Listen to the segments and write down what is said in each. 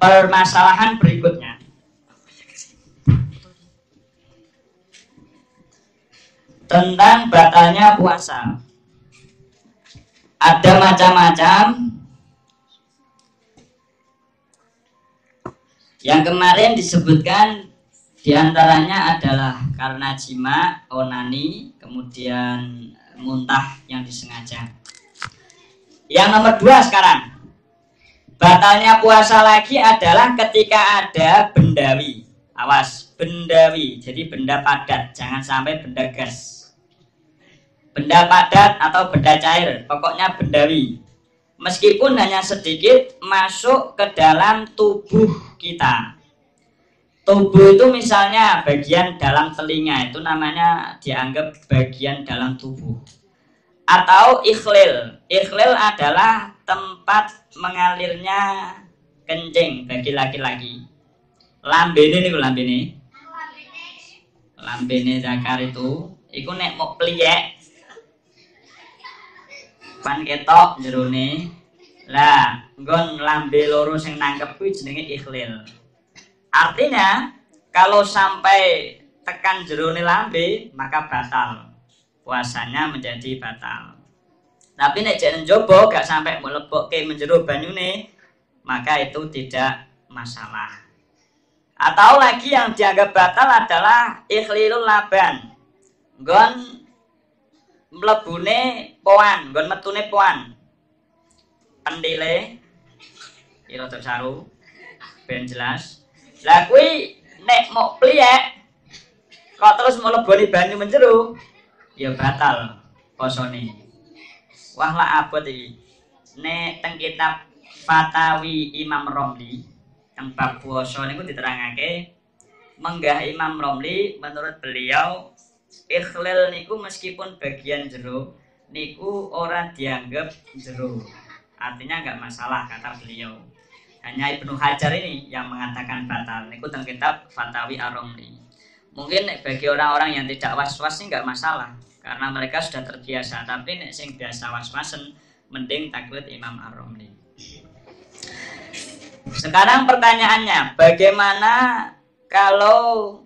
permasalahan berikutnya. Tentang batalnya puasa. Ada macam-macam. Yang kemarin disebutkan diantaranya adalah karena jima, onani, kemudian muntah yang disengaja. Yang nomor 2 sekarang. Batalnya puasa lagi adalah ketika ada bendawi. Awas, bendawi. Jadi benda padat, jangan sampai benda gas. Benda padat atau benda cair, pokoknya bendawi. Meskipun hanya sedikit masuk ke dalam tubuh kita. Tubuh itu misalnya bagian dalam telinga, itu namanya dianggap bagian dalam tubuh. Atau ikhlil. Ikhlil adalah tempat mengalirnya kencing bagi laki-laki. Lambene niku lambene. Lambene zakar itu iku nek mau pliyek pan ketok jerone. Lah, nggon lambe loro sing nangkep kuwi jenenge ikhlil. Artinya kalau sampai tekan jerone lambe maka batal. Puasanya menjadi batal. Tapi nek jek njaba gak sampai mlebokke menjero banyune, maka itu tidak masalah. Atau lagi yang dianggap batal adalah ikhlilul laban. Nggon mlebune poan, nggon metune poan. Pendile ira saru ben jelas. Lah kuwi nek mok pliyek kok terus mleboni banyu menjero, ya batal posone. Wah lah abot iki. Nek teng kitab Fatawi Imam Romli teng bab puasa niku diterangake menggah Imam Romli menurut beliau ikhlil niku meskipun bagian jero niku ora dianggap jero. Artinya enggak masalah kata beliau. Hanya Ibnu Hajar ini yang mengatakan batal. Niku teng kitab Fatawi Ar-Romli. Mungkin bagi orang-orang yang tidak was-was sih enggak masalah karena mereka sudah terbiasa. Tapi nek sing biasa was-wasen mending taklid Imam Ar-Romli. Sekarang pertanyaannya, bagaimana kalau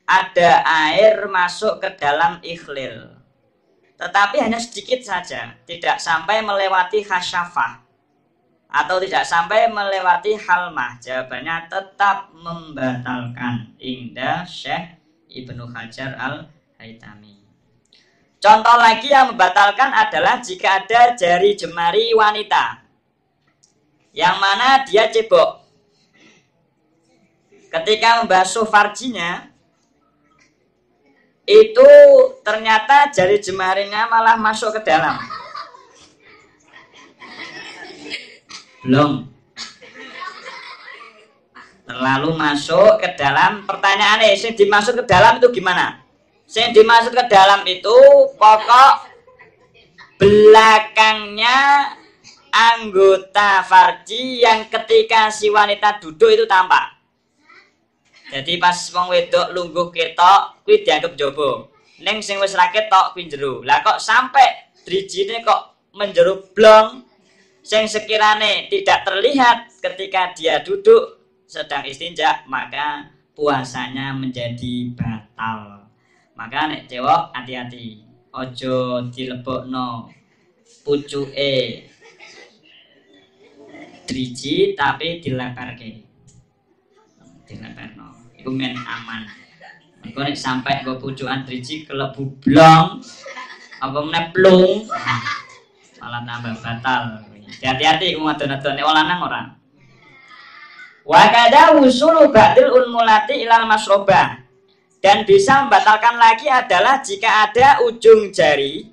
ada air masuk ke dalam ikhlil tetapi hanya sedikit saja, tidak sampai melewati khasyafah atau tidak sampai melewati halmah? Jawabannya tetap membatalkan indah Syekh Ibnu Hajar Al-Haytami. Contoh lagi yang membatalkan adalah jika ada jari jemari wanita yang mana dia cebok. Ketika membasuh farjinya, itu ternyata jari jemarinya malah masuk ke dalam. Belum. Terlalu masuk ke dalam. Pertanyaannya, yang dimasuk ke dalam itu gimana? Yang dimasuk ke dalam itu pokok belakangnya anggota farji yang ketika si wanita duduk itu tampak. Jadi pas wong wedok lungguh ketok kuwi dianggap jaba. Ning sing wis ra ketok kuwi jero. Lah kok sampai drijine kok menjero blong sing sekirane tidak terlihat ketika dia duduk sedang istinja, maka puasanya menjadi batal. Maka nek cewek hati-hati, ojo dilebokno pucuke driji tapi dileparke. Dileparno. Iku men aman. Engko nek sampai nggo pucukan driji kelebu blong apa meneh plung, malah tambah batal. Hati-hati umat-umat nek lanang ora. Wa kada wusulu ba'dil unmulati ilal masrobah. Dan bisa membatalkan lagi adalah jika ada ujung jari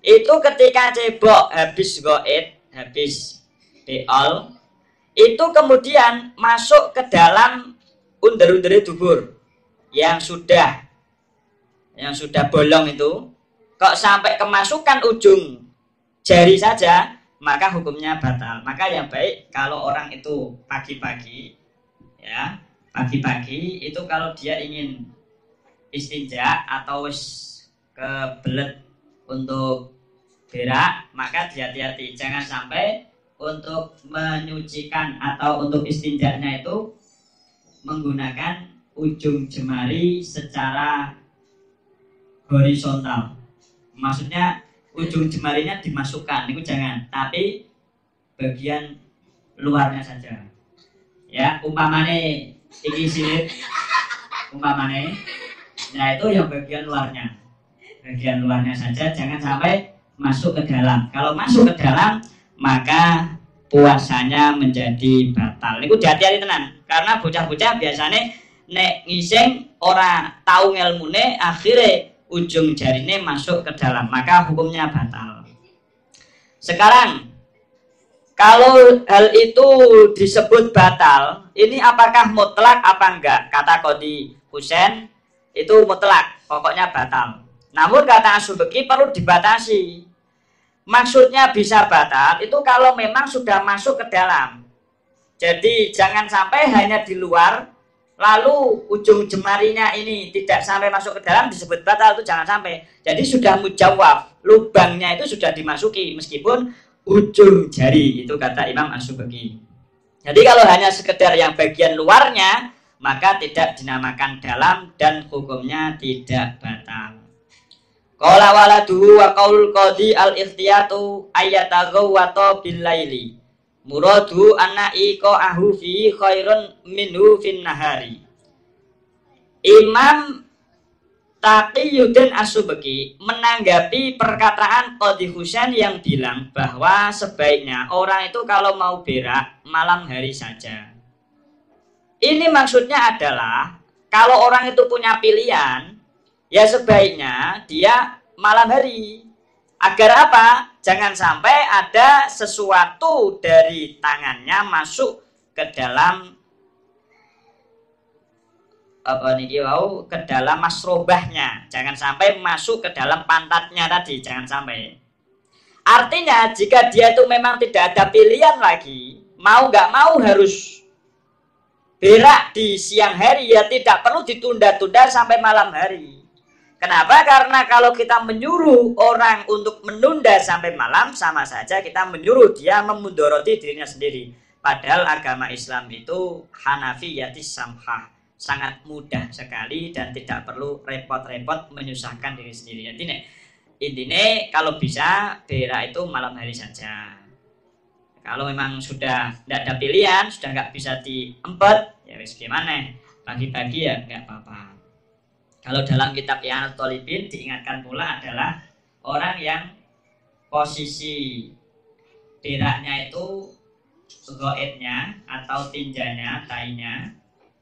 itu ketika cebok habis goet, habis beol, itu kemudian masuk ke dalam under-under dubur yang sudah bolong itu, kok sampai kemasukan ujung jari saja, maka hukumnya batal. Maka yang baik kalau orang itu pagi-pagi, ya pagi-pagi itu kalau dia ingin istinja atau kebelet untuk berak, maka hati-hati, jangan sampai untuk menyucikan atau untuk istinjanya itu menggunakan ujung jemari secara horizontal. Maksudnya ujung jemarinya dimasukkan, itu jangan, tapi bagian luarnya saja. Ya, umpamane iki silit, umpamane, nah itu yang bagian luarnya. Bagian luarnya saja, jangan sampai masuk ke dalam. Kalau masuk ke dalam, maka puasanya menjadi batal. Niku hati-hati tenan, karena bocah-bocah biasanya nek ngising ora tahu ngelmune, akhirnya ujung jarine masuk ke dalam, maka hukumnya batal. Sekarang kalau hal itu disebut batal, ini apakah mutlak apa enggak? Kata Qadhi Husain itu mutlak, pokoknya batal. Namun kata As-Subki perlu dibatasi. Maksudnya bisa batal itu kalau memang sudah masuk ke dalam. Jadi jangan sampai hanya di luar, lalu ujung jemarinya ini tidak sampai masuk ke dalam, disebut batal, itu jangan sampai. Jadi sudah mujawab, lubangnya itu sudah dimasuki meskipun ujung jari, itu kata Imam As-Subki. Jadi kalau hanya sekedar yang bagian luarnya, maka tidak dinamakan dalam dan hukumnya tidak batal. Qala waladuhu wa qaul qadhi al-ikhtiyatu ayyataghawwata bil laili. Muradu anna iqa'ahu fi khairun minhu fin nahari. Imam Taqiyuddin As-Subki menanggapi perkataan Qadhi Husain yang bilang bahwa sebaiknya orang itu kalau mau berak malam hari saja. Ini maksudnya adalah kalau orang itu punya pilihan, ya sebaiknya dia malam hari. Agar apa? Jangan sampai ada sesuatu dari tangannya masuk ke dalam ke dalam masrobahnya. Jangan sampai masuk ke dalam pantatnya tadi, jangan sampai. Artinya jika dia itu memang tidak ada pilihan lagi, mau nggak mau harus berak di siang hari, ya tidak perlu ditunda-tunda sampai malam hari. Kenapa? Karena kalau kita menyuruh orang untuk menunda sampai malam, sama saja kita menyuruh dia memudoroti dirinya sendiri. Padahal agama Islam itu Hanafiyatis samhah, sangat mudah sekali dan tidak perlu repot-repot menyusahkan diri sendiri. Intinya kalau bisa berak itu malam hari saja. Kalau memang sudah tidak ada pilihan, sudah nggak bisa diempet, ya wis gimana? Pagi-pagi ya nggak apa-apa. Kalau dalam kitab I'anatul Thalibin diingatkan pula adalah orang yang posisi beraknya itu goetnya atau tinjanya, tainya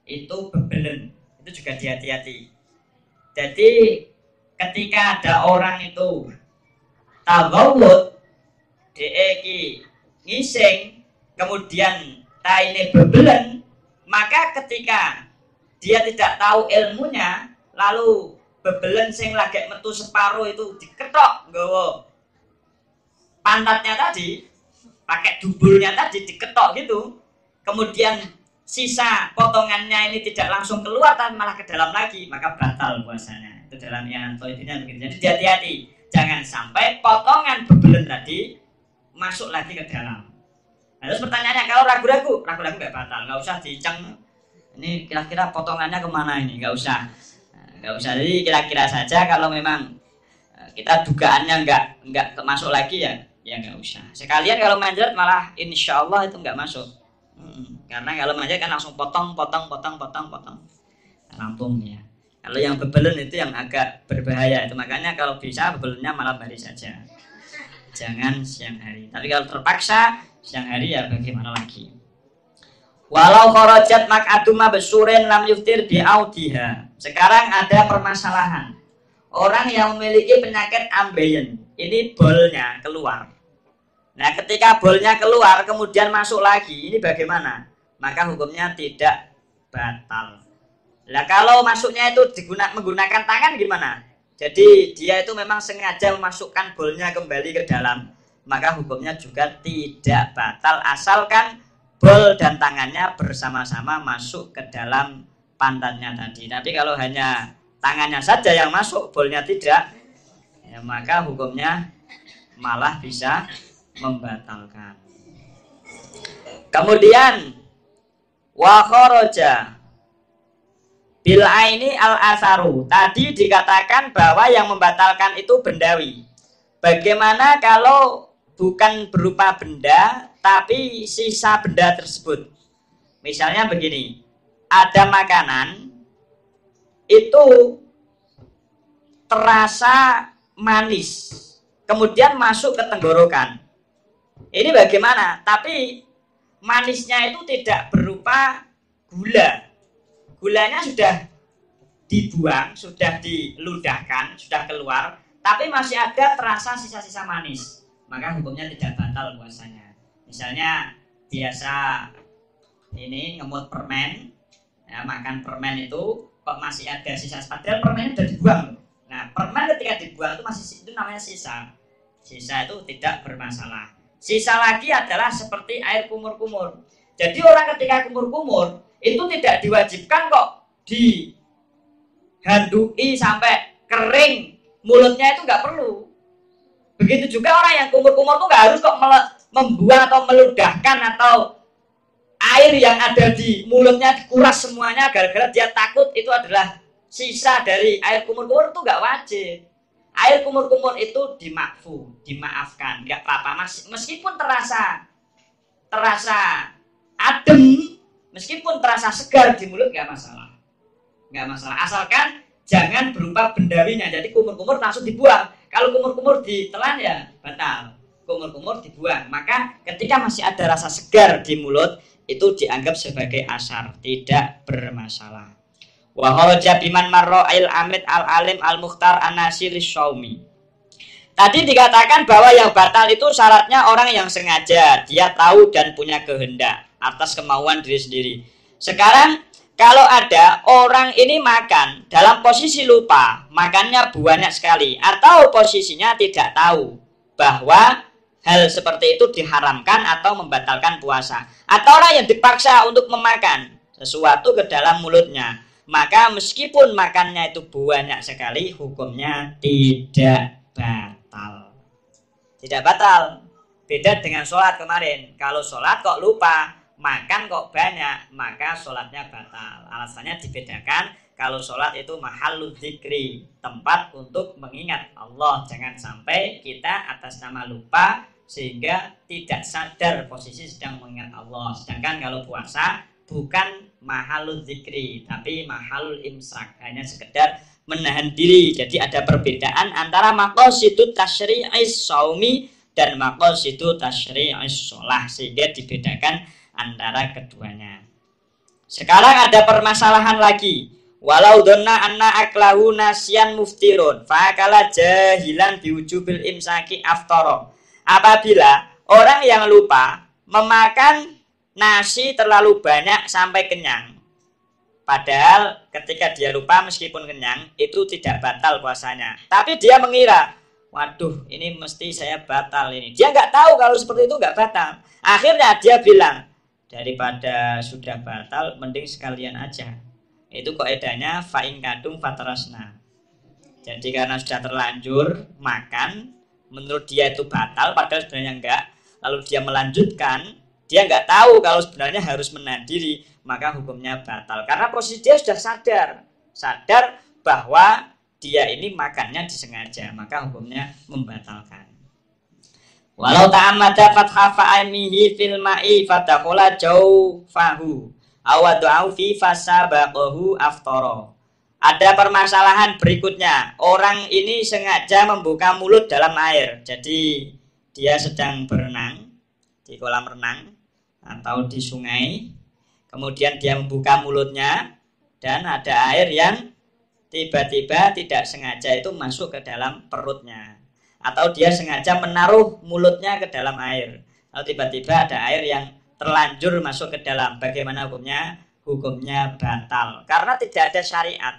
itu bebelen, itu juga hati-hati. Jadi ketika ada orang itu tagawud deeki ngising kemudian taine bebelen, maka ketika dia tidak tahu ilmunya, lalu bebelen sing lagi metu separuh itu diketok nggawa pantatnya tadi, pakai dubulnya tadi diketok gitu, kemudian sisa potongannya ini tidak langsung keluar tapi malah ke dalam lagi, maka batal puasanya. Itu dalam I'anatul Thalibin begitu. Jadi hati-hati, jangan sampai potongan bebelen tadi masuk lagi ke dalam. Nah, terus pertanyaannya, kalau ragu-ragu nggak batal, nggak usah diceng. Ini kira-kira potongannya kemana ini? Nggak usah. Jadi kira-kira saja. Kalau memang kita dugaannya nggak masuk lagi ya nggak usah. Sekalian kalau manjat malah insya Allah itu nggak masuk. Karena kalau manjat kan langsung potong rampung ya. Kalau yang bebelen itu yang agak berbahaya itu, makanya kalau bisa bebelennya malam hari saja, jangan siang hari. Tapi kalau terpaksa siang hari ya bagaimana lagi. Walau kharajat mak'aduma besurin lam yuftir bi'audiha. Sekarang ada permasalahan. Orang yang memiliki penyakit ambeien, ini bolnya keluar. Nah, ketika bolnya keluar kemudian masuk lagi, ini bagaimana? Maka hukumnya tidak batal. Nah, kalau masuknya itu menggunakan tangan gimana? Jadi dia itu memang sengaja memasukkan bolnya kembali ke dalam, maka hukumnya juga tidak batal asalkan bol dan tangannya bersama-sama masuk ke dalam pantatnya tadi. Tapi kalau hanya tangannya saja yang masuk, bolnya tidak, ya maka hukumnya malah bisa membatalkan. Kemudian wa kharaja bil aini al asaru. Tadi dikatakan bahwa yang membatalkan itu bendawi. Bagaimana kalau bukan berupa benda tapi sisa benda tersebut? Misalnya begini, ada makanan itu terasa manis, kemudian masuk ke tenggorokan. Ini bagaimana? Tapi manisnya itu tidak berupa gula. Gulanya sudah dibuang, sudah diludahkan, sudah keluar, tapi masih ada terasa sisa-sisa manis. Maka hukumnya tidak batal puasanya. Misalnya biasa ini ngemut permen, ya, makan permen itu kok masih ada sisa, padahal permennya sudah dibuang. Nah, permen ketika dibuang itu masih, itu namanya sisa. Sisa itu tidak bermasalah. Sisa lagi adalah seperti air kumur-kumur. Jadi orang ketika kumur-kumur itu tidak diwajibkan kok dihandui sampai kering, mulutnya itu nggak perlu. Begitu juga orang yang kumur-kumur itu nggak harus kok membuang atau meludahkan atau air yang ada di mulutnya dikuras semuanya gara-gara dia takut itu adalah sisa dari air kumur-kumur, itu nggak wajib. Air kumur-kumur itu dimaafkan, nggak apa-apa, meskipun terasa adem, meskipun terasa segar di mulut, nggak masalah, asalkan jangan berupa bendawinya. Jadi kumur-kumur langsung dibuang. Kalau kumur-kumur ditelan ya batal, kumur-kumur dibuang. Maka ketika masih ada rasa segar di mulut, itu dianggap sebagai asar, tidak bermasalah. Wa kharaja biman marra'il amit al alim al mukhtar an-nasir syaumi. Tadi dikatakan bahwa yang batal itu syaratnya orang yang sengaja, dia tahu dan punya kehendak atas kemauan diri sendiri. Sekarang kalau ada orang ini makan dalam posisi lupa, makannya banyak sekali, atau posisinya tidak tahu bahwa hal seperti itu diharamkan atau membatalkan puasa, atau orang yang dipaksa untuk memakan sesuatu ke dalam mulutnya, maka meskipun makannya itu banyak sekali, hukumnya tidak batal. Tidak batal. Beda dengan sholat kemarin. Kalau sholat kok lupa, makan kok banyak, maka sholatnya batal. Alasannya dibedakan. Kalau sholat itu mahallul dzikri, tempat untuk mengingat Allah. Jangan sampai kita atas nama lupa sehingga tidak sadar posisi sedang mengingat Allah. Sedangkan kalau puasa bukan mahallul dzikri, tapi mahallul imsak, hanya sekedar menahan diri. Jadi ada perbedaan antara maqasidut tasyri'is shaumi dan maqasidut tasyri'is shalah, sehingga dibedakan antara keduanya. Sekarang ada permasalahan lagi. Walau donna anna aklahu nasyan muftirun fakala jahilan biwujubil imsaki aftara. Apabila orang yang lupa memakan nasi terlalu banyak sampai kenyang, padahal ketika dia lupa meskipun kenyang itu tidak batal puasanya, tapi dia mengira, waduh ini mesti saya batal ini. Dia nggak tahu kalau seperti itu nggak batal. Akhirnya dia bilang, daripada sudah batal mending sekalian aja. Itu kaidahnya fa'in kadung fatarasna. Jadi karena sudah terlanjur makan, menurut dia itu batal padahal sebenarnya enggak, lalu dia melanjutkan, dia nggak tahu kalau sebenarnya harus menahan diri, maka hukumnya batal. Karena posisi dia sudah sadar bahwa dia ini makannya disengaja, maka hukumnya membatalkan. Walau ta'amada fatha fa'amihi fil ma'i fatakola jaufahu awadu'au fi fasabaqahu aftara. Ada permasalahan berikutnya. Orang ini sengaja membuka mulut dalam air. Jadi dia sedang berenang di kolam renang atau di sungai. Kemudian dia membuka mulutnya dan ada air yang tiba-tiba tidak sengaja itu masuk ke dalam perutnya. Atau dia sengaja menaruh mulutnya ke dalam air. Lalu tiba-tiba ada air yang terlanjur masuk ke dalam. Bagaimana hukumnya? Hukumnya batal. Karena tidak ada syariat.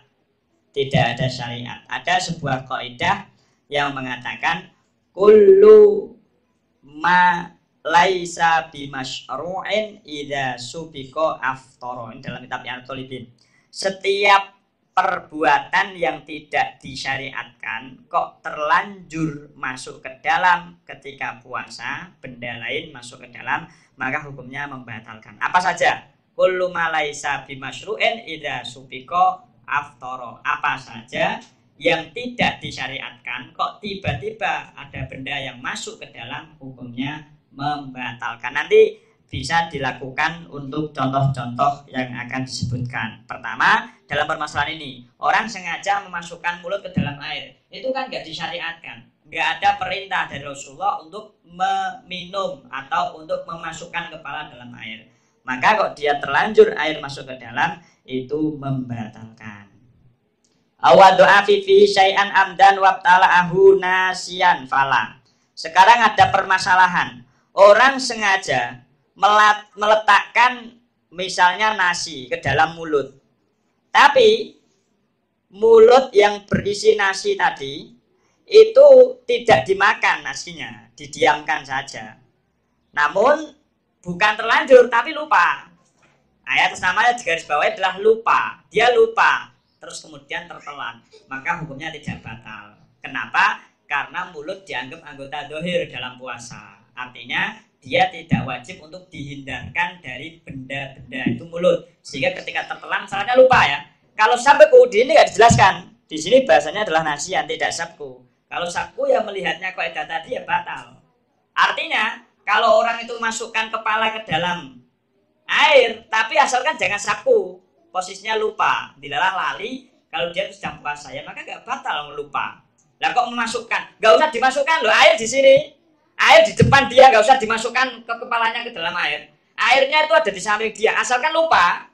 Tidak ada syariat. Ada sebuah kaidah yang mengatakan kullu ma laisa bimasyru'in idza subiqa aftara. Dalam kitab Al-Talibin. Setiap perbuatan yang tidak disyariatkan kok terlanjur masuk ke dalam ketika puasa, benda lain masuk ke dalam, maka hukumnya membatalkan. Apa saja? Kullu ma laisa bimasyru'in idza subiqa aftara. Apa saja yang tidak disyariatkan kok tiba-tiba ada benda yang masuk ke dalam, hukumnya membatalkan. Nanti bisa dilakukan untuk contoh-contoh yang akan disebutkan. Pertama, dalam permasalahan ini, orang sengaja memasukkan mulut ke dalam air. Itu kan nggak disyariatkan. Nggak ada perintah dari Rasulullah untuk meminum atau untuk memasukkan kepala dalam air. Maka kok dia terlanjur air masuk ke dalam, itu membatalkan. Awadu'a fi syai'an amdan wabtala'ahu nasiyan fala. Sekarang ada permasalahan. Orang sengaja meletakkan misalnya nasi ke dalam mulut. Tapi mulut yang berisi nasi tadi itu tidak dimakan nasinya, didiamkan saja. Namun bukan terlanjur tapi lupa. Ayat namanya digarisbawahi adalah lupa. Dia lupa terus kemudian tertelan, maka hukumnya tidak batal. Kenapa? Karena mulut dianggap anggota dzahir dalam puasa. Artinya dia tidak wajib untuk dihindarkan dari benda-benda itu mulut. Sehingga ketika tertelan misalnya lupa ya. Kalau sabku di ini nggak dijelaskan. Di sini bahasanya adalah nasian, tidak sabku. Kalau sabku ya melihatnya kaidah tadi ya batal. Artinya kalau orang itu masukkan kepala ke dalam air, tapi asalkan jangan sabku, posisinya lupa, dilarang lali. Kalau dia sedang puasa ya maka nggak batal lupa. Lah kok memasukkan? Nggak usah dimasukkan loh, air di sini. Air di depan dia, nggak usah dimasukkan ke kepalanya ke dalam air. Airnya itu ada di samping dia, asalkan lupa.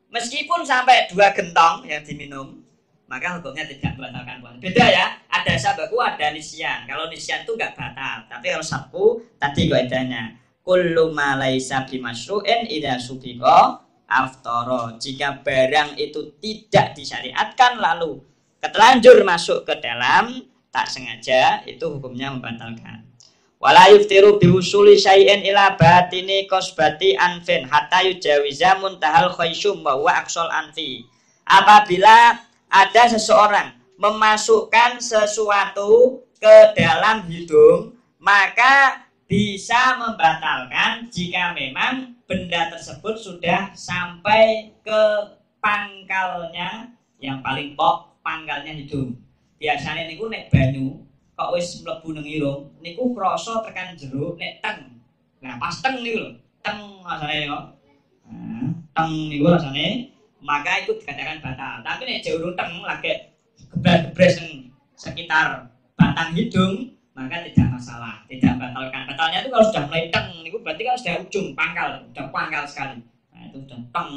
Meskipun sampai 2 gentong yang diminum, maka hukumnya tidak membatalkan puasa. Beda ya, ada sabaku, ada nisyan. Kalau nisyan itu nggak batal, tapi kalau sabku tadi kaidahnya kullu ma laisa bimasyru'in idza subiqa aftara. Jika barang itu tidak disyariatkan lalu ketelanjur masuk ke dalam tak sengaja, itu hukumnya membatalkan. Wala yuftiru biwusuli syai'in ila batini kosbati anfin hatta yujawiza muntahal khaysyum wa huwa aqsal anfi. Apabila ada seseorang memasukkan sesuatu ke dalam hidung, maka bisa membatalkan jika memang benda tersebut sudah sampai ke pangkalnya, yang paling pok pangkalnya hidung. Biasanya niku nek banyu kok wis mlebu nang irung niku krasa tekan jero nek teng. Nah, pas teng niku lho, teng rasane kok. Nah, teng niku rasane, maka itu dikatakan batal. Tapi nek jero teng lagi gebres-gebres sekitar batang hidung, maka tidak masalah, tidak batalkan. Batalnya itu kalau sudah mulai teng niku berarti kan sudah ujung pangkal, sudah pangkal sekali. Nah, itu sudah teng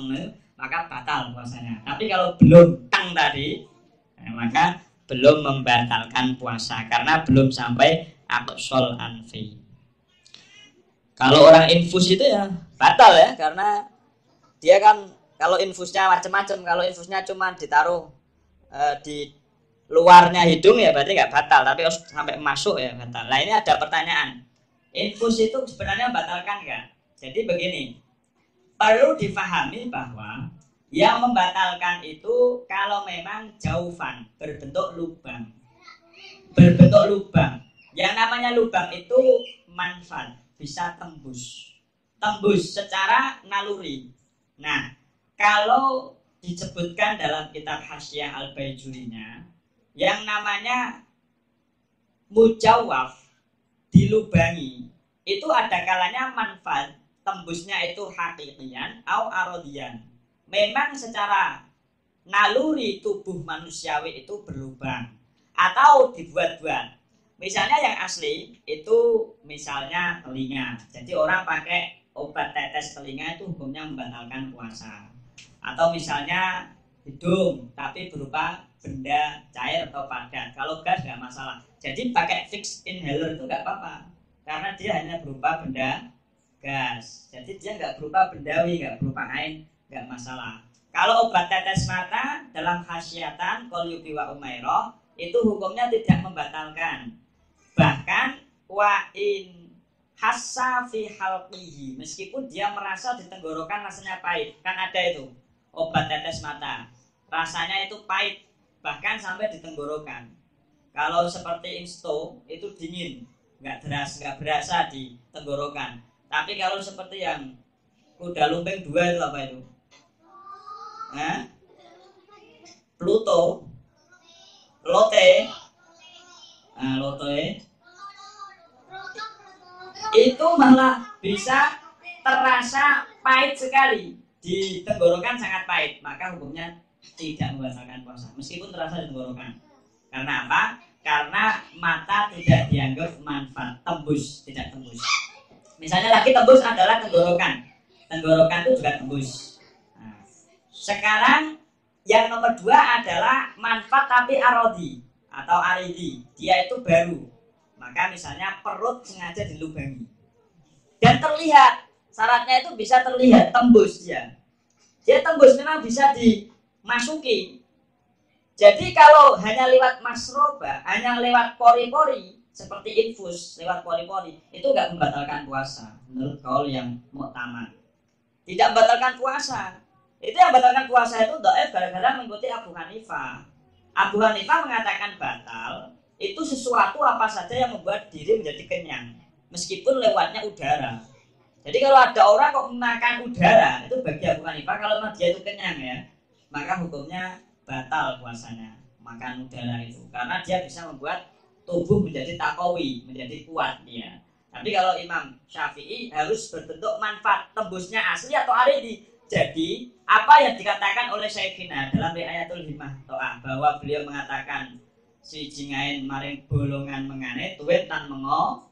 maka batal puasanya. Tapi kalau belum teng tadi, maka belum membatalkan puasa karena belum sampai aqsal anfi. Kalau orang infus itu ya batal ya, karena dia kan kalau infusnya macam-macam. Kalau infusnya cuma ditaruh di luarnya hidung ya berarti nggak batal, tapi harus sampai masuk ya batal. Nah, ini ada pertanyaan, infus itu sebenarnya batalkan nggak? Jadi begini, perlu difahami bahwa yang membatalkan itu kalau memang jaufan, berbentuk lubang. Berbentuk lubang. Yang namanya lubang itu manfat, bisa tembus. Tembus secara naluri. Nah, kalau disebutkan dalam kitab Hasyiah Al-Baijurinya, yang namanya mujawaf, dilubangi, itu ada kalanya manfaat, tembusnya itu hakikian atau arodian. Memang secara naluri tubuh manusiawi itu berlubang atau dibuat-buat. Misalnya yang asli itu misalnya telinga. Jadi orang pakai obat tetes telinga itu hukumnya membatalkan puasa. Atau misalnya hidung tapi berupa benda cair atau padat. Kalau gas nggak masalah. Jadi pakai fixed inhaler itu nggak apa-apa karena dia hanya berupa benda gas. Jadi dia nggak berupa bendawi, nggak berupa ain, nggak masalah. Kalau obat tetes mata dalam khasiatan Qalyubi wa Umairah itu hukumnya tidak membatalkan. Bahkan wa in hassa fi halqihi, meskipun dia merasa di tenggorokan rasanya pahit. Kan ada itu obat tetes mata, rasanya itu pahit bahkan sampai di tenggorokan. Kalau seperti insto itu dingin, nggak berasa di tenggorokan. Tapi kalau seperti yang kuda lumping 2 itu apa itu? Pluto, lote, lote itu malah bisa terasa pahit sekali, di tenggorokan sangat pahit, maka hukumnya tidak membatalkan puasa meskipun terasa di tenggorokan. Karena apa? Karena mata tidak dianggap manfaat, tembus, tidak tembus. Misalnya lagi tembus adalah tenggorokan, tenggorokan itu juga tembus. Nah, sekarang yang nomor 2 adalah manfaat tapi arodi atau aridi, dia itu baru. Maka misalnya perut sengaja dilubangi dan terlihat, syaratnya itu bisa terlihat tembus ya. Dia tembus memang bisa dimasuki. Jadi kalau hanya lewat masroba, hanya lewat pori-pori seperti infus lewat pori-pori, itu nggak membatalkan puasa menurut kaul yang muktamad. Tidak membatalkan puasa. Itu yang membatalkan puasa itu dhaif gara-gara mengikuti Abu Hanifah. Abu Hanifah mengatakan batal itu sesuatu apa saja yang membuat diri menjadi kenyang meskipun lewatnya udara. Jadi kalau ada orang kok makan udara, itu bagi Abu Hanifah kalau dia itu kenyang ya, maka hukumnya batal puasanya makan udara itu, karena dia bisa membuat tubuh menjadi taqawi, menjadi kuat dia. Tapi kalau Imam Syafi'i harus berbentuk manfaat, tembusnya asli atau aridi. Jadi apa yang dikatakan oleh Syekhina dalam Riayatul Himmah To'ah, bahwa beliau mengatakan si jingain maring bolongan mengane tuwet tan mengo,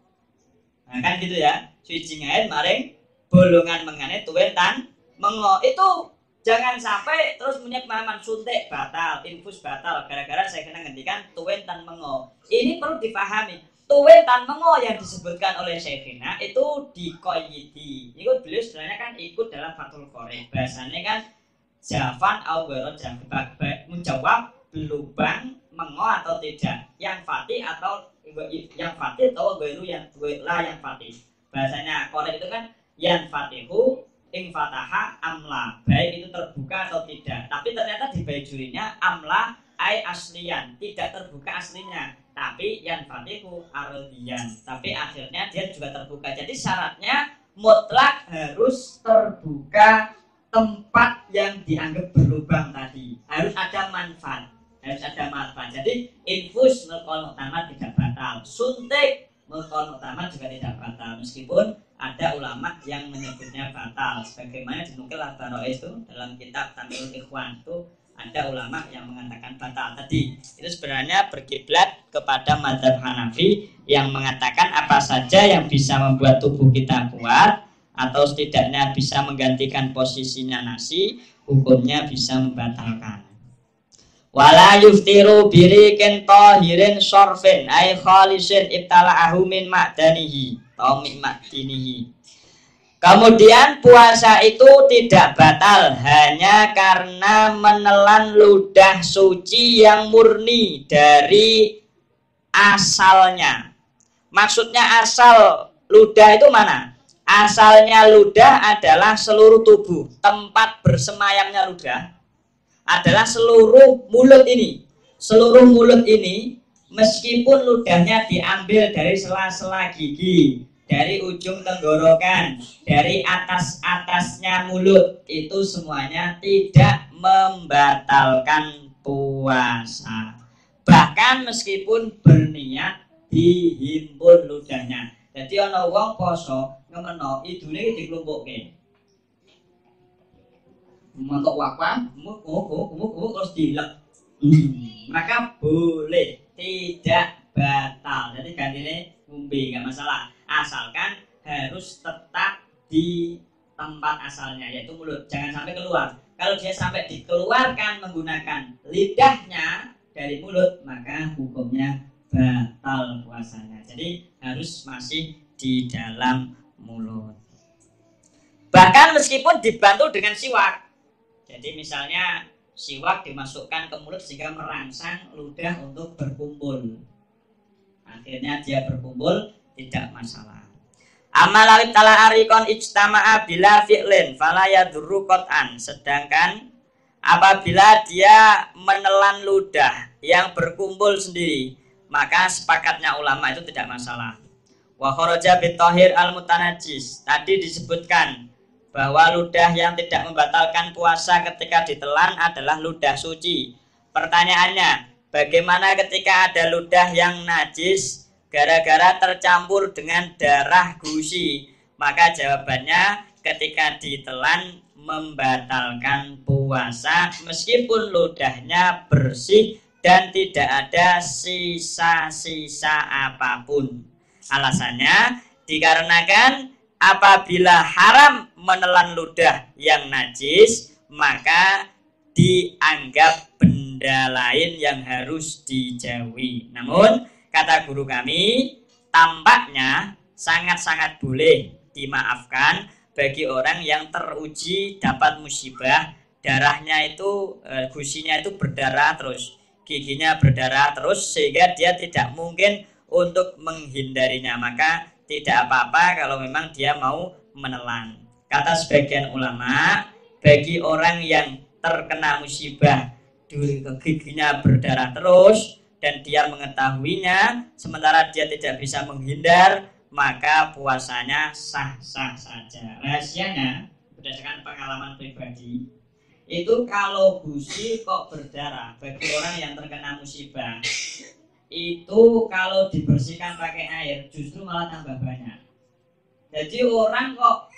nah kan gitu ya, si jingain maring bolongan mengane tuwet tan mengo, itu jangan sampai terus punya pemahaman suntik batal, infus batal gara-gara saya kena ngendikan tuwen tan mengo. Ini perlu dipahami, tuwen tan mengo yang disebutkan oleh Syekhina itu dikoyidi. Itu beliau sebenarnya kan ikut dalam Fathul Qorib. Bahasanya kan javan au ghairo jawab, menjawab lubang mengo atau tidak, yang fatih atau yang fatih atau ghairu yang la yang fatih. Bahasanya Qorib itu kan yang fatihu ing fataha amla, baik itu terbuka atau tidak. Tapi ternyata di bajurinya amla ai aslian, tidak terbuka aslinya, tapi yang fatihu ardian, tapi akhirnya dia juga terbuka. Jadi syaratnya mutlak harus terbuka tempat yang dianggap berlubang tadi, harus ada manfaat, harus ada manfaat. Jadi infus menurut utama tidak batal, suntik menurut utama juga tidak batal, meskipun ada ulama yang menyebutnya batal, sebagaimana dinukil Al-Barois itu dalam kitab Tamilul Ikhwan, itu ada ulama yang mengatakan batal tadi. Itu sebenarnya berkiblat kepada mazhab Hanafi yang mengatakan apa saja yang bisa membuat tubuh kita kuat atau setidaknya bisa menggantikan posisinya nasi, hukumnya bisa membatalkan. Wala yuftiru birikin tohirin sorfin ay khalisin ibtala'ahu min ma'danihi atau min ma'dinihi. Kemudian puasa itu tidak batal hanya karena menelan ludah suci yang murni dari asalnya. Maksudnya asal ludah itu mana? Asalnya ludah adalah seluruh tubuh. Tempat bersemayamnya ludah adalah seluruh mulut ini. Seluruh mulut ini meskipun ludahnya diambil dari sela-sela gigi, dari ujung tenggorokan, dari atas-atasnya mulut, itu semuanya tidak membatalkan puasa. Bahkan meskipun berniat dihimpun ludahnya. Jadi ana wong poso ngemeno idune diklumpukke. Mentok wakwan, terus dilek. Maka boleh, tidak batal. Jadi gantine ngombe enggak masalah, asalkan harus tetap di tempat asalnya, yaitu mulut, jangan sampai keluar. Kalau dia sampai dikeluarkan menggunakan lidahnya dari mulut, maka hukumnya batal puasanya. Jadi harus masih di dalam mulut. Bahkan meskipun dibantu dengan siwak. Jadi misalnya siwak dimasukkan ke mulut sehingga merangsang ludah untuk berkumpul. Akhirnya dia berkumpul, tidak masalah. Amalawit tala arikon ijtama'a bila fi'lin fala yadurru qat'an. Sedangkan apabila dia menelan ludah yang berkumpul sendiri, maka sepakatnya ulama itu tidak masalah. Wa kharaja bitahhir al-mutanajjis. Tadi disebutkan bahwa ludah yang tidak membatalkan puasa ketika ditelan adalah ludah suci. Pertanyaannya, bagaimana ketika ada ludah yang najis gara-gara tercampur dengan darah gusi? Maka jawabannya ketika ditelan membatalkan puasa meskipun ludahnya bersih dan tidak ada sisa-sisa apapun. Alasannya dikarenakan apabila haram menelan ludah yang najis, maka dianggap benda lain yang harus dijauhi. Namun, kata guru kami, tampaknya sangat-sangat boleh dimaafkan bagi orang yang teruji dapat musibah, darahnya itu, gusinya itu berdarah terus, giginya berdarah terus, sehingga dia tidak mungkin untuk menghindarinya, maka tidak apa-apa kalau memang dia mau menelan. Kata sebagian ulama, bagi orang yang terkena musibah giginya berdarah terus dan dia mengetahuinya sementara dia tidak bisa menghindar, maka puasanya sah-sah saja. Rahasianya berdasarkan pengalaman pribadi, itu kalau gusi kok berdarah bagi orang yang terkena musibah, itu kalau dibersihkan pakai air justru malah tambah banyak. Jadi orang kok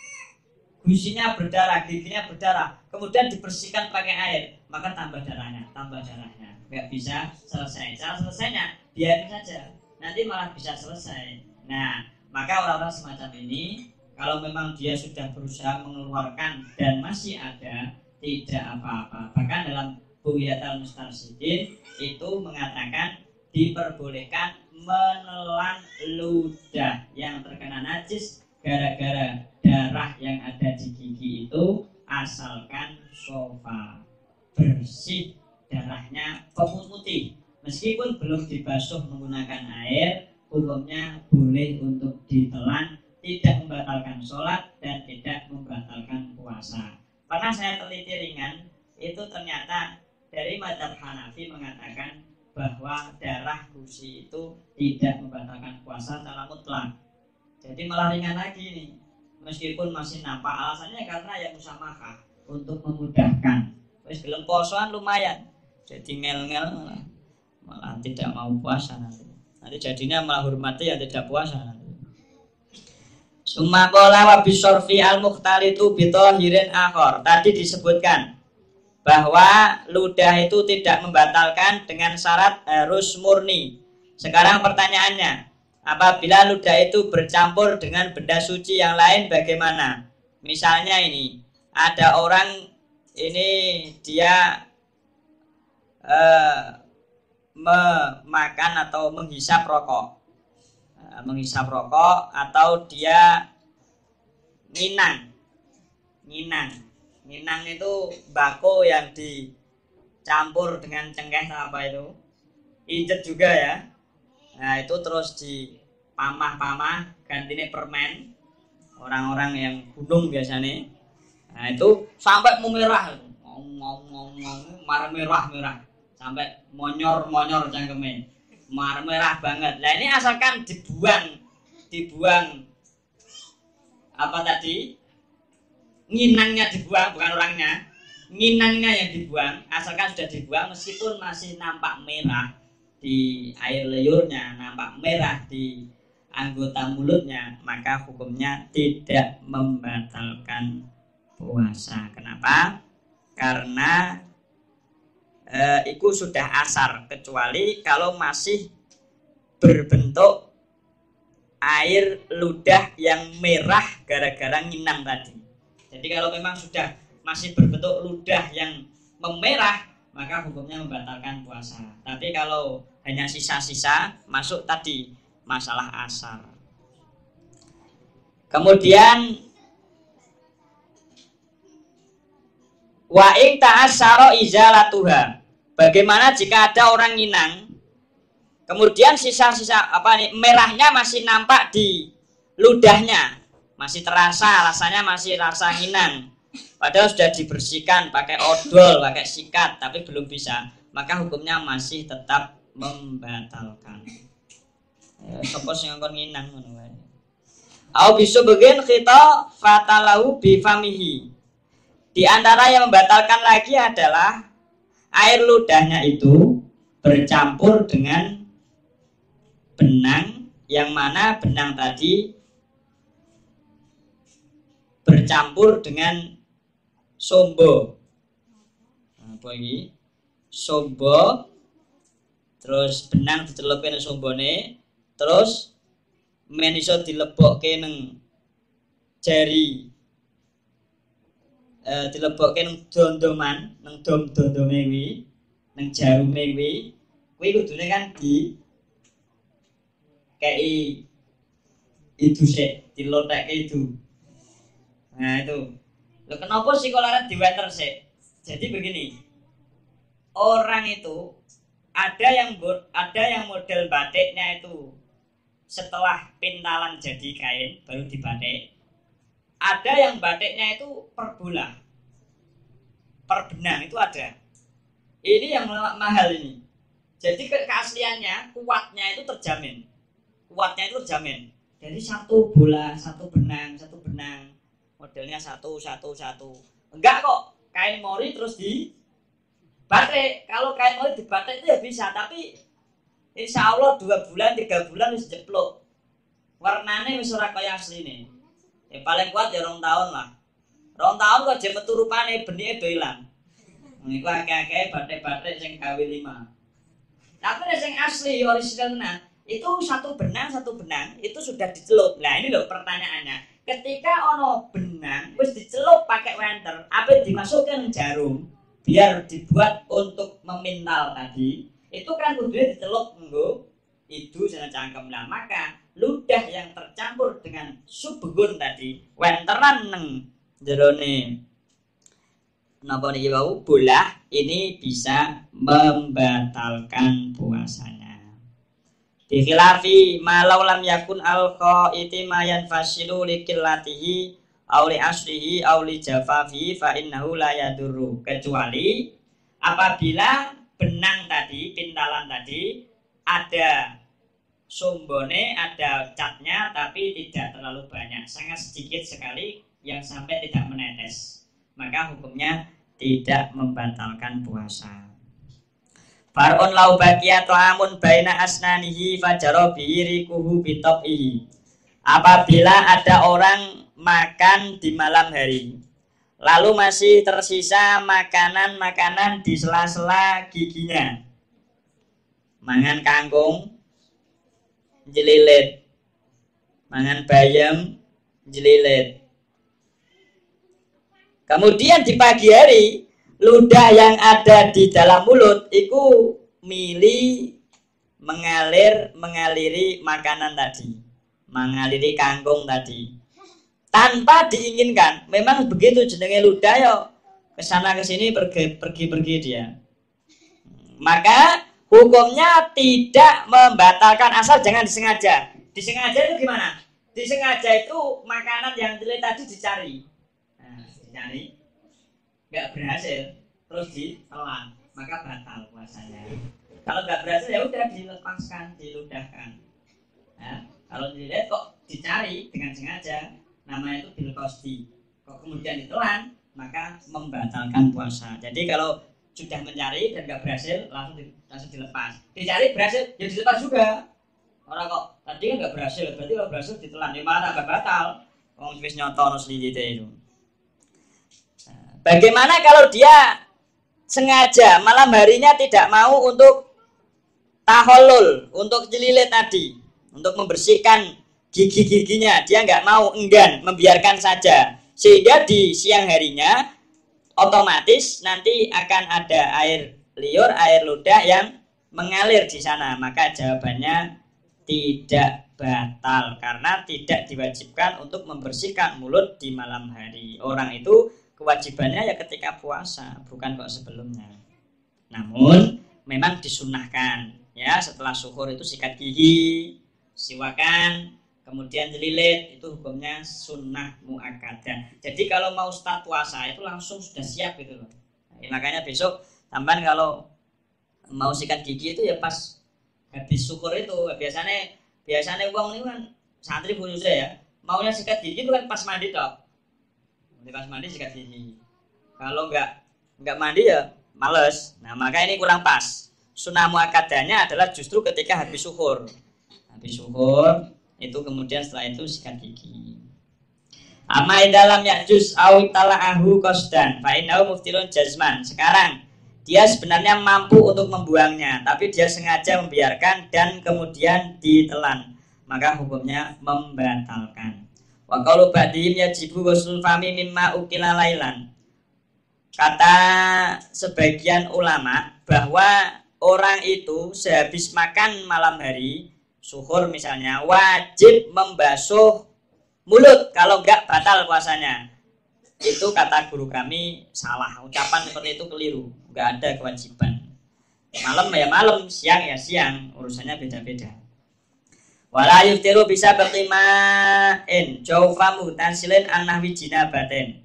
gusinya berdarah, giginya berdarah, kemudian dibersihkan pakai air, maka tambah darahnya, nggak bisa selesai. Cara selesainya biarin saja, nanti malah bisa selesai. Nah, maka orang-orang semacam ini kalau memang dia sudah berusaha mengeluarkan dan masih ada, tidak apa-apa. Bahkan dalam Bughyatul Mustarsyidin itu mengatakan diperbolehkan menelan ludah yang terkena najis gara-gara darah yang ada di gigi itu, asalkan sofa bersih, darahnya pemutih, meskipun belum dibasuh menggunakan air, hukumnya boleh untuk ditelan, tidak membatalkan sholat dan tidak membatalkan puasa. Pernah saya teliti ringan, itu ternyata dari mazhab Hanafi mengatakan bahwa darah gusi itu tidak membatalkan puasa secara mutlak. Jadi malah ringan lagi nih, meskipun masih nampak. Alasannya karena ya musyamakah untuk memudahkan. Wis gelem posoan lumayan, jadi ngel-ngel malah tidak mau puasa nanti jadinya malah hormati yang tidak puasa nanti. Summa qala wa bisyarfi al-mukhtalitu bi tahirin akhar. Tadi disebutkan bahwa ludah itu tidak membatalkan dengan syarat harus murni. Sekarang pertanyaannya, apabila ludah itu bercampur dengan benda suci yang lain bagaimana? Misalnya ini, ada orang ini dia memakan atau menghisap rokok. Menghisap rokok atau dia Minang itu bako yang dicampur dengan cengkeh apa itu, injet juga ya. Nah itu terus dipamah-pamah, gantinya permen. Orang-orang yang gunung biasanya. Nah itu sampai memerah, merah, sampai monyor cangkeme, merah banget. Nah ini asalkan dibuang apa tadi? Nginangnya dibuang, bukan orangnya. Nginangnya yang dibuang, asalkan sudah dibuang meskipun masih nampak merah di air liurnya, nampak merah di anggota mulutnya, maka hukumnya tidak membatalkan puasa. Kenapa? Karena itu sudah asar, kecuali kalau masih berbentuk air ludah yang merah gara-gara nginang tadi. Jadi kalau memang sudah masih berbentuk ludah yang memerah, maka hukumnya membatalkan puasa. Tapi kalau hanya sisa-sisa, masuk tadi masalah asar. Kemudian wa ing ta'asyara izalatuha. Bagaimana jika ada orang nginang, kemudian sisa-sisa merahnya masih nampak di ludahnya, masih terasa, rasanya masih rasa nginang, padahal sudah dibersihkan pakai odol, pakai sikat, tapi belum bisa, maka hukumnya masih tetap membatalkan. Sapa sing ngkon nginang ngono wae. Au bisubgin khita fatalahu bifamihi. Di antara yang membatalkan lagi adalah air ludahnya itu bercampur dengan benang, yang mana benang tadi bercampur dengan sombo. Apa ini? Sombo, terus benang dicelupke nang sombone, terus men iso dilebokke nang jari, dilebokke nang dondoman, nang dondome kuwi, nang jarume kuwi kudune kan di kei itu sik, dilotekke itu. Nah itu. Loh, kenapa sih kalau diweter sik? Jadi begini. Orang itu ada yang model batiknya itu setelah pintalan jadi kain baru dibatik. Ada yang batiknya itu per bola, per benang itu ada. Ini yang mahal ini. Jadi keasliannya kuatnya itu terjamin. Kuatnya itu terjamin. Jadi satu bola, satu benang, modelnya satu. Enggak kok, kain mori terus di batik. Kalau kain mori dibatik itu ya bisa, tapi insya Allah 2 bulan, 3 bulan wis jeplok. Warnane wis ora kaya asline. Ya paling kuat ya 2 tahun lah. 2 tahun kok jek metu rupane benike do ilang. Niku akeh-akeh batik-batik sing KW 5. Tapi nek sing asli orisinal tenan, itu satu benang itu sudah dicelup. Nah ini loh pertanyaannya. Ketika ono benang wis dicelup pakai wenter, apa dimasukkan jarum biar dibuat untuk memintal tadi, itu kan kudunya dicelup nggo itu jangan cangkem. Lah maka ludah yang tercampur dengan subgun tadi wenteran neng jerone napa niki wau bolah, ini bisa membatalkan puasanya. Dikhilafi malau lam yakun al-qaiti mayan fasilu likillatihi aw li asrihi aw li jafafi fa innahu la yadurru, kecuali apabila benang tadi, pintalan tadi ada sombone, ada catnya tapi tidak terlalu banyak, sangat sedikit sekali yang sampai tidak menetes, maka hukumnya tidak membatalkan puasa. Far'un lau baqiya ta'amun baina asnanihi fajara bihi rikuhu bitob'ihi. Apabila ada orang makan di malam hari, lalu masih tersisa makanan-makanan di sela-sela giginya, mangan kangkung jelilit, mangan bayam jelilit. Kemudian di pagi hari ludah yang ada di dalam mulut itu mengaliri makanan tadi, mengaliri kangkung tadi tanpa diinginkan. Memang begitu jenenge ludah yo, kesana kesini pergi dia. Maka hukumnya tidak membatalkan asal jangan disengaja. Disengaja itu gimana? Disengaja itu makanan yang tadi dicari. Nah, dicari nggak berhasil terus ditelan, maka batal puasanya. Kalau nggak berhasil ya udah dilepaskan, diludahkan. Nah, kalau dilihat kok dicari dengan sengaja, namanya itu bilqasdi. Kok kemudian ditelan, maka membatalkan puasa. Jadi kalau sudah mencari dan nggak berhasil langsung dilepas. Dicari berhasil ya dilepas juga. Orang kok tadi kan nggak berhasil, berarti kalau berhasil ditelan, ya malah tambah batal. Wong wis nyoto terus itu. Bagaimana kalau dia sengaja malam harinya tidak mau untuk taholul, untuk jelilit tadi, untuk membersihkan gigi-giginya, dia nggak mau, enggan, membiarkan saja, sehingga di siang harinya otomatis nanti akan ada air liur, air ludah yang mengalir di sana. Maka jawabannya tidak batal, karena tidak diwajibkan untuk membersihkan mulut di malam hari. Orang itu kewajibannya ya ketika puasa, bukan kok sebelumnya. Namun memang disunahkan ya, setelah suhur itu sikat gigi, siwakan, kemudian jelilit, itu hukumnya sunnah muakkadah. Jadi kalau mau start puasa itu langsung sudah siap gitu loh. Nah, makanya besok tambahan kalau mau sikat gigi itu ya pas habis suhur itu. Biasanya uang ini kan santri khususnya ya, maunya sikat gigi itu kan pas mandi toh. Pas mandi sikat gigi. Kalau nggak mandi ya males. Nah maka ini kurang pas. Sunnah muakkadahnya adalah justru ketika habis suhur. Habis suhur itu kemudian setelah itu sikat gigi. Amma dalam ya'juz aw tala'ahu qasdan fa innahu muftilun jazman. Sekarang dia sebenarnya mampu untuk membuangnya, tapi dia sengaja membiarkan dan kemudian ditelan, maka hukumnya membatalkan. Wa qalu ba'dihim yajibu ghuslul fami mimma ukila lailan. Kata sebagian ulama bahwa orang itu sehabis makan malam hari, suhur misalnya, wajib membasuh mulut, kalau enggak batal puasanya. Itu kata guru kami salah, ucapan seperti itu keliru, enggak ada kewajiban. Malam ya malam, siang ya siang, urusannya beda-beda. Wala yuftiru bisa bertimain jaufamu tansilin an-nahwi jinabatin.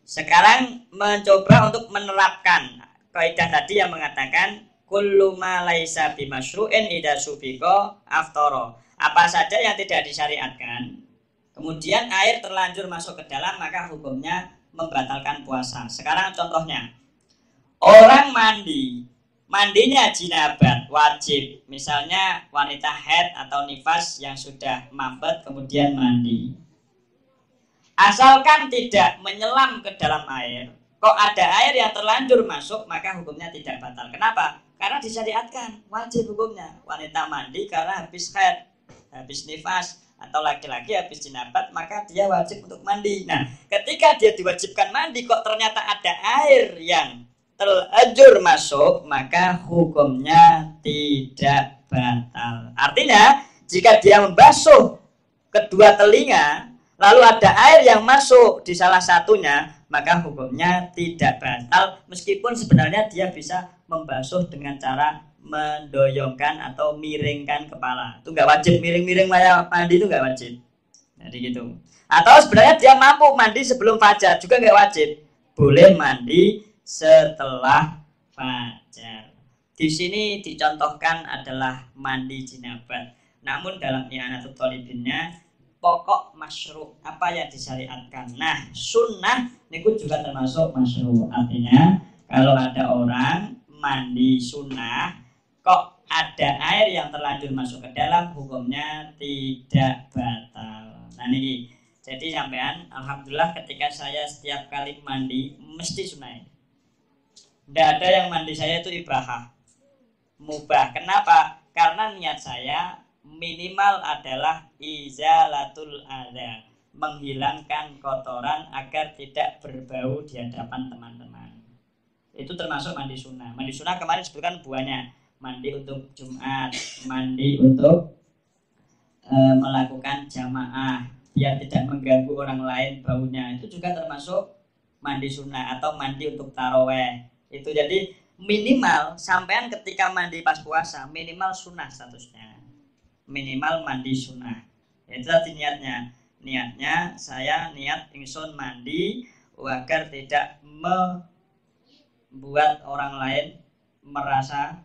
Sekarang mencoba untuk menerapkan kaidah tadi yang mengatakan kullu ma laisa bimasyru'in idza subiqa aftara. Apa saja yang tidak disyariatkan kemudian air terlanjur masuk ke dalam, maka hukumnya membatalkan puasa. Sekarang contohnya, orang mandinya jinabat wajib. Misalnya wanita haid atau nifas yang sudah mampet kemudian mandi. Asalkan tidak menyelam ke dalam air, kok ada air yang terlanjur masuk, maka hukumnya tidak batal. Kenapa? Karena disyariatkan, wajib hukumnya. Wanita mandi karena habis haid, habis nifas, atau laki-laki habis jinabat, maka dia wajib untuk mandi. Nah, ketika dia diwajibkan mandi kok ternyata ada air yang terlanjur masuk, maka hukumnya tidak batal. Artinya, jika dia membasuh kedua telinga, lalu ada air yang masuk di salah satunya, maka hukumnya tidak batal, meskipun sebenarnya dia bisa membasuh dengan cara mendoyongkan atau miringkan kepala. Itu nggak wajib, miring-miring mandi itu nggak wajib. Jadi gitu. Atau sebenarnya dia mampu mandi sebelum fajar juga nggak wajib. Boleh mandi setelah fajar. Di sini dicontohkan adalah mandi jinabat. Namun dalam I'anatul Thalibinnya pokok masyru' apa yang disyariatkan. Nah, sunnah itu juga termasuk masyru'. Artinya kalau ada orang mandi sunnah kok ada air yang terlanjur masuk ke dalam, hukumnya tidak batal. Nah ini, jadi sampean, alhamdulillah ketika saya setiap kali mandi mesti sunnah. Tidak ada yang mandi saya itu ibahah, mubah. Kenapa? Karena niat saya minimal adalah izalatul adha, menghilangkan kotoran agar tidak berbau di hadapan teman-teman. Itu termasuk mandi sunnah. Mandi sunnah kemarin sebutkan buahnya. Mandi untuk Jumat, mandi untuk melakukan jamaah biar tidak mengganggu orang lain baunya, itu juga termasuk mandi sunnah. Atau mandi untuk taraweh, itu jadi minimal sampean ketika mandi pas puasa minimal sunnah statusnya, minimal mandi sunnah. Itu tadi niatnya saya niat ingsun mandi agar tidak membuat orang lain merasa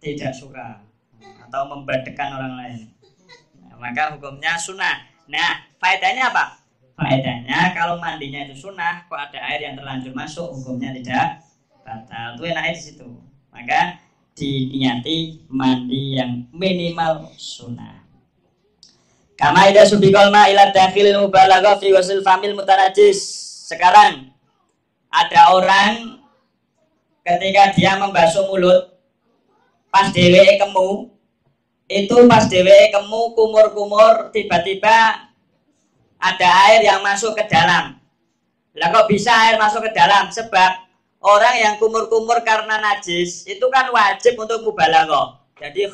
tidak suka atau membadekkan orang lain. Nah, maka hukumnya sunnah. Nah, faedahnya apa? Faedahnya kalau mandinya itu sunnah, kok ada air yang terlanjur masuk, hukumnya tidak batal. Itu enaknya di situ. Maka diniati mandi yang minimal sunnah. Kama idza subiqal ma ila dakhilil mubalaghah fi ghusl famil mutanajjis. Sekarang ada orang ketika dia membasuh mulut pas dheweke kemu, itu pas dheweke kemu kumur-kumur tiba-tiba ada air yang masuk ke dalam. Lah kok bisa air masuk ke dalam? Sebab orang yang kumur-kumur karena najis itu kan wajib untuk mubalaghah. Jadi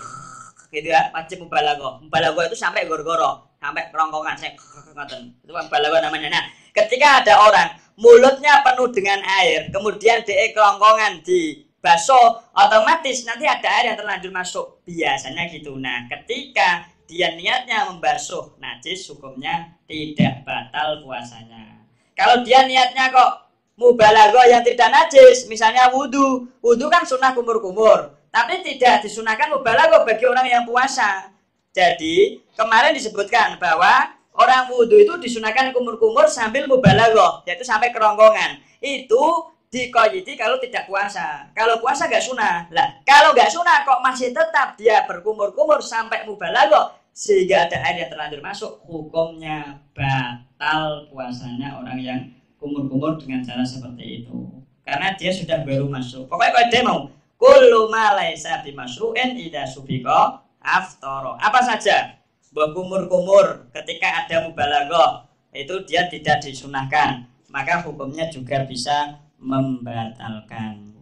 gitu ya, wajib mubalaghah. Mubalaghah itu sampai gor-goro, sampai kerongkongan, itu mubalaghah namanya. Nah, ketika ada orang mulutnya penuh dengan air, kemudian dia kerongkongan di basuh, otomatis nanti ada air yang terlanjur masuk, biasanya gitu. Nah, ketika dia niatnya membasuh najis, hukumnya tidak batal puasanya. Kalau dia niatnya kok mubalaghah yang tidak najis, misalnya wudu kan sunnah kumur-kumur, tapi tidak disunahkan mubalaghah bagi orang yang puasa. Jadi kemarin disebutkan bahwa Orang wudhu itu disunahkan kumur-kumur sambil mubalaghah, yaitu sampai kerongkongan. Itu dikoyiti kalau tidak puasa. Kalau puasa nggak sunah. Lah, kalau nggak sunah kok masih tetap dia berkumur-kumur sampai mubalaghah sehingga ada air yang terlanjur masuk, hukumnya batal puasanya orang yang kumur-kumur dengan cara seperti itu. Karena dia sudah baru masuk. Pokoknya kalau dia mau kullu ma laisa bimasru'in idza subiqa aftara. Apa saja kumur-kumur ketika ada mubalaghah itu dia tidak disunahkan, maka hukumnya juga bisa membatalkan.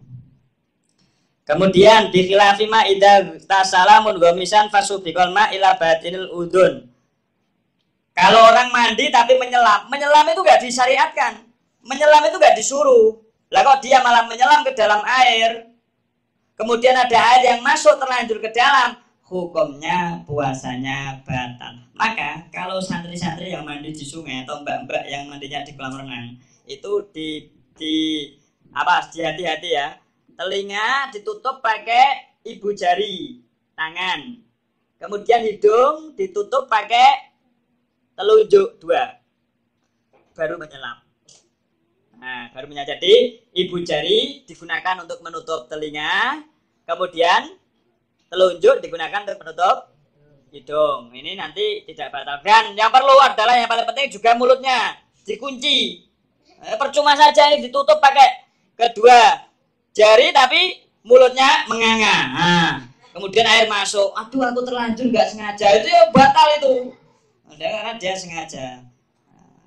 Kemudian bi khilafi ma idza tasalamun ghamisan fasubiqal ma ila batinil udun. Kalau orang mandi tapi menyelam itu enggak disyariatkan. Menyelam itu enggak disuruh. Lah kok dia malah menyelam ke dalam air. Kemudian ada air yang masuk terlanjur ke dalam, hukumnya puasanya batal. Maka kalau santri-santri yang mandi di sungai atau mbak-mbak yang mandinya di kolam renang itu hati-hati ya. Telinga ditutup pakai ibu jari tangan. Kemudian hidung ditutup pakai telunjuk 2. Baru menyelam. Nah, baru menyelam. Jadi ibu jari digunakan untuk menutup telinga, kemudian telunjuk digunakan untuk menutup hidung. Ini nanti tidak batal. Dan yang perlu adalah yang paling penting juga mulutnya dikunci. Percuma saja ini ditutup pakai kedua jari tapi mulutnya menganga. Nah, kemudian air masuk. Aduh, aku terlanjur nggak sengaja. Itu ya batal itu. Karena dia sengaja.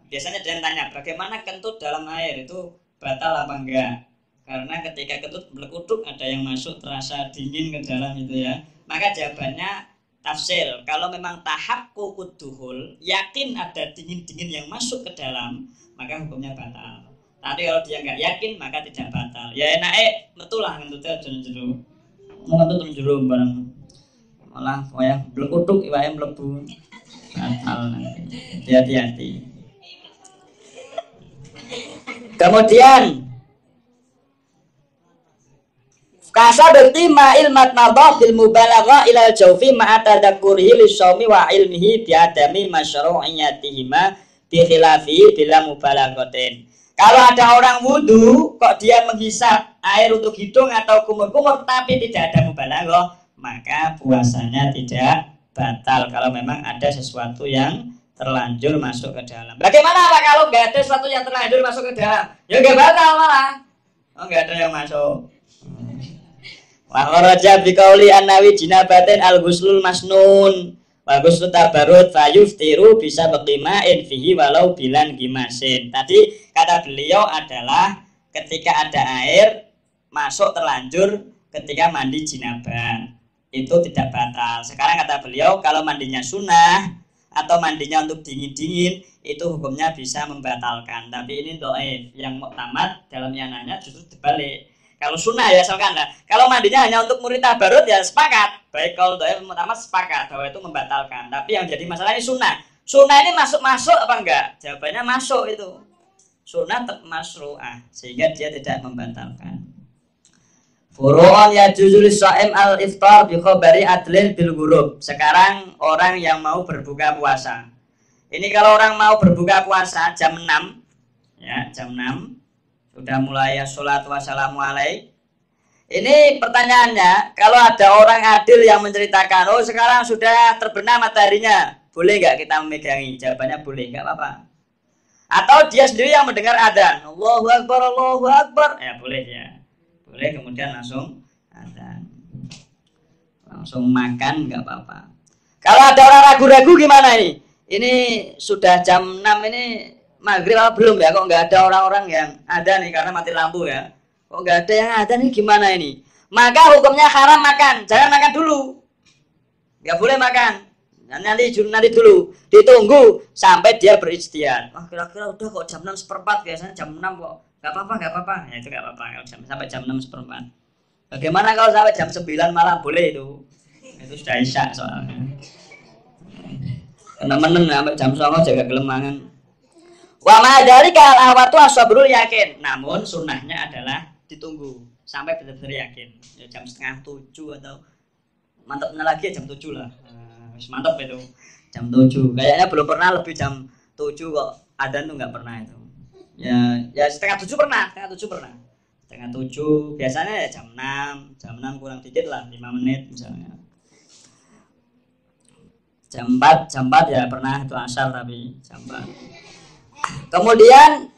Biasanya dia tanya bagaimana kentut dalam air itu batal apa enggak? Karena ketika kentut berkutuk ada yang masuk terasa dingin ke dalam itu ya. Maka jawabannya tafsir. Kalau memang tahaqququd duhul, yakin ada dingin-dingin yang masuk ke dalam, maka hukumnya batal. Tapi kalau dia nggak yakin maka tidak batal. Ya enak metulah kentutnya jero-jero. Kentut jero barang. Malah wayah berkutuk wayah mlebu. Batal. Hati-hati. Kemudian kasabati ma'il matmadha bil mubalagha ila al-jawfi ma'a tadakkurihi lis-shaumi wa ilmihi bi adami masyru'iyyatihima bi khilafi bila mubalaghatin. Kalau ada orang wudu kok dia menghisap air untuk hidung atau kumur-kumur tapi tidak ada mubalaghah, maka puasanya tidak batal kalau memang ada sesuatu yang terlanjur masuk ke dalam. Bagaimana Pak kalau nggak ada sesuatu yang terlanjur masuk ke dalam? Ya nggak batal malah. Oh nggak ada yang masuk. Wa kharaja bi qauli annawi jinabatin al-ghuslul masnun wa ghuslu tabarrud fayuftiru bisa baqima'in fihi walau bilan gimasin. Tadi kata beliau adalah ketika ada air masuk terlanjur ketika mandi jinabah itu tidak batal. Sekarang kata beliau kalau mandinya sunnah atau mandinya untuk dingin-dingin itu hukumnya bisa membatalkan. Tapi ini dhaif. Yang muktamad dalam yang nanya justru dibalik. Kalau sunnah ya misalkan lah. Kalau mandinya hanya untuk murid tabarut ya sepakat. Baik kalau dhaif muktamad sepakat bahwa itu membatalkan. Tapi yang jadi masalah ini sunnah. Sunnah ini masuk apa enggak? Jawabannya masuk itu. Sunnah tetap masru'ah sehingga dia tidak membatalkan. Furu'un ya juzul sha'im al-iftar bi khabari adlin bil ghurub. Sekarang orang yang mau berbuka puasa. Ini kalau orang mau berbuka puasa jam 6 ya, jam 6 sudah mulai sholat wassalamu alaih. Ini pertanyaannya, kalau ada orang adil yang menceritakan, oh sekarang sudah terbenam mataharinya, boleh nggak kita memegangi? Jawabannya boleh, nggak apa-apa. Atau dia sendiri yang mendengar adzan, Allahu Akbar, ya boleh ya. Boleh kemudian langsung adzan. Langsung makan nggak apa-apa. Kalau ada orang ragu-ragu gimana ini? Ini sudah jam 6 ini maghrib apa belum ya? Kok nggak ada orang-orang yang ada nih karena mati lampu ya? Kok nggak ada yang ada nih gimana ini? Maka hukumnya haram makan. Jangan makan dulu. Nggak boleh makan. Nanti dulu. Ditunggu sampai dia berijtihad. Wah kira-kira udah kok jam 6:15 biasanya jam 6 kok. Gak apa-apa. Ya itu gak apa-apa kalau sampai jam 6:15. Bagaimana kalau sampai jam 9 malam? Boleh itu. Itu sudah isya soalnya. Teman-teman sampai jam 9 jaga gelemangan. Wa ma dzalika al-ahwatu as-sabrul yakin. Namun sunnahnya adalah ditunggu sampai benar-benar yakin. Ya jam 6:30 atau mantapnya lagi jam 7 lah. mantap itu. Jam 7. Kayaknya belum pernah lebih jam 7 kok. Adzan tuh nggak pernah itu. Ya setengah 7 pernah. Setengah 7 biasanya ya jam 6 kurang dikit lah 5 menit misalnya. Jam 4 ya pernah itu asar tapi jam 4. Kemudian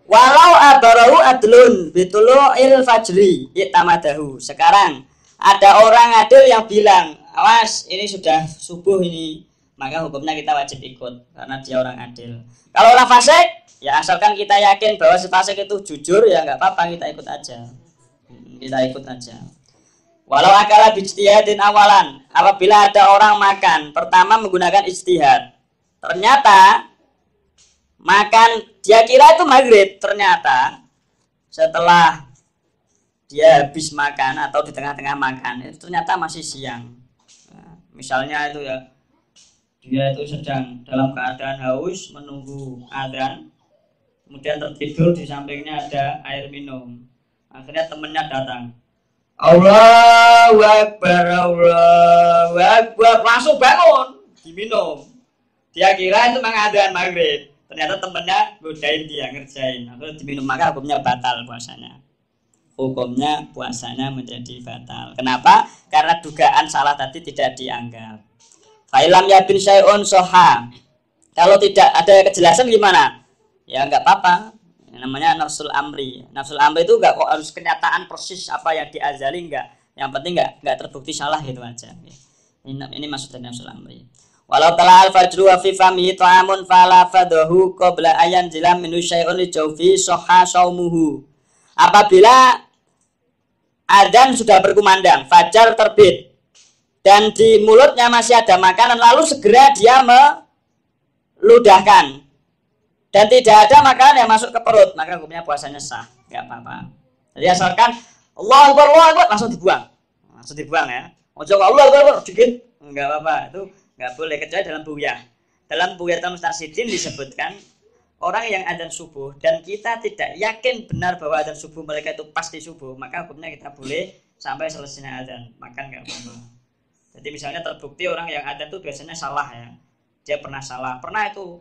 walau abarahu adlun bitulu'il fajri itamadahu. Sekarang ada orang adil yang bilang, awas ini sudah subuh ini, maka hukumnya kita wajib ikut karena dia orang adil. Kalau orang fasik, ya asalkan kita yakin bahwa si fasik itu jujur, ya nggak apa-apa, kita ikut aja. Walau akala bijtihadin awalan, apabila ada orang makan pertama menggunakan ijtihad, ternyata makan dia kira itu maghrib, ternyata setelah dia habis makan atau di tengah-tengah makan itu ternyata masih siang. Nah, misalnya itu ya, dia itu sedang dalam keadaan haus menunggu adzan, kemudian tertidur, di sampingnya ada air minum. Akhirnya temennya datang, Allahu Akbar, langsung bangun diminum. Dia kira itu mengadzan maghrib, ternyata temennya godain dia, ngerjain, akhirnya diminum, maka hukumnya batal puasanya. Menjadi batal. Kenapa? Karena dugaan salah tadi tidak dianggap. Fa'ilam yabin syai'un soha. Kalau tidak ada kejelasan gimana? Ya nggak apa-apa. Namanya nafsul amri. Nafsul amri itu nggak kok harus kenyataan persis apa yang diazali, nggak. Yang penting nggak terbukti salah gitu aja. Ini maksud dari nafsul amri. Walau telah al-fajru wa fi famihi ta'amun fala fadahu qabla ayan jilam minu syai'un li jawfi soha saumuhu. Apabila adzan sudah berkumandang, fajar terbit, dan di mulutnya masih ada makanan, lalu segera dia meludahkan, dan tidak ada makanan yang masuk ke perut, maka hukumnya puasanya sah, nggak apa-apa. Jadi asalkan Allahu Akbar, langsung dibuang ya. Ojo Allahu Akbar dikit, nggak apa-apa, itu nggak boleh kecuali dalam buyah. Dalam Bughyatul Mustarsyidin disebutkan orang yang adzan subuh dan kita tidak yakin benar bahwa adzan subuh mereka itu pasti subuh, maka hukumnya kita boleh sampai selesainya adzan, makan nggak apa-apa. Jadi misalnya terbukti orang yang adzan itu biasanya salah ya, dia pernah itu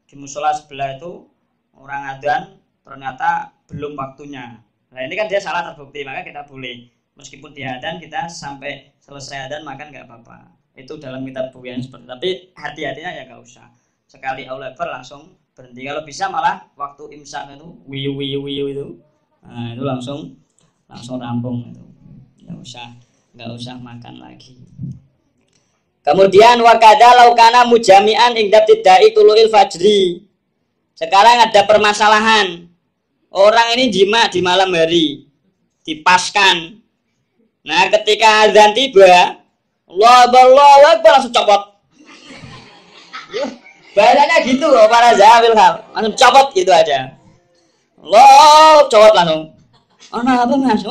di musola sebelah itu orang adzan ternyata belum waktunya. Nah ini kan dia salah terbukti, maka kita boleh meskipun dia adzan kita sampai selesai adzan makan nggak apa-apa. Itu dalam kitab buku seperti itu. Tapi hati-hatinya ya nggak usah sekali Allahu Akbar langsung berhenti. Kalau bisa malah waktu imsak itu wiu itu, nah itu langsung rampung itu, nggak usah makan lagi. Kemudian wakada laukana mujami'an ingdab tidai tuluil fajri. Sekarang ada permasalahan, orang ini jima di malam hari, dipaskan. Nah ketika azan tiba, Allahu Akbar langsung copot. Bahasanya gitu loh para zawil hal, langsung copot gitu aja. Copot langsung. Oh nah apa mas?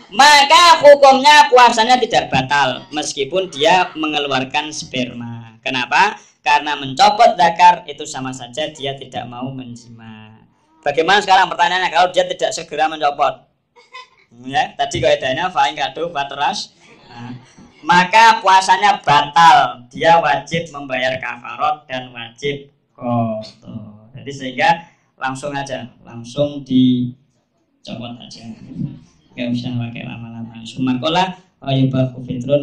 Maka hukumnya puasanya tidak batal meskipun dia mengeluarkan sperma. Kenapa? Karena mencopot zakar itu sama saja dia tidak mau menjima. Bagaimana sekarang pertanyaannya kalau dia tidak segera mencopot? Ya, tadi kaidahnya fa'in kadu fatras. Nah, maka puasanya batal, dia wajib membayar kafarot dan wajib qadha. Jadi sehingga langsung dicopot aja, nggak usah pakai lama-lama. Sumakola ayubahu fitrun.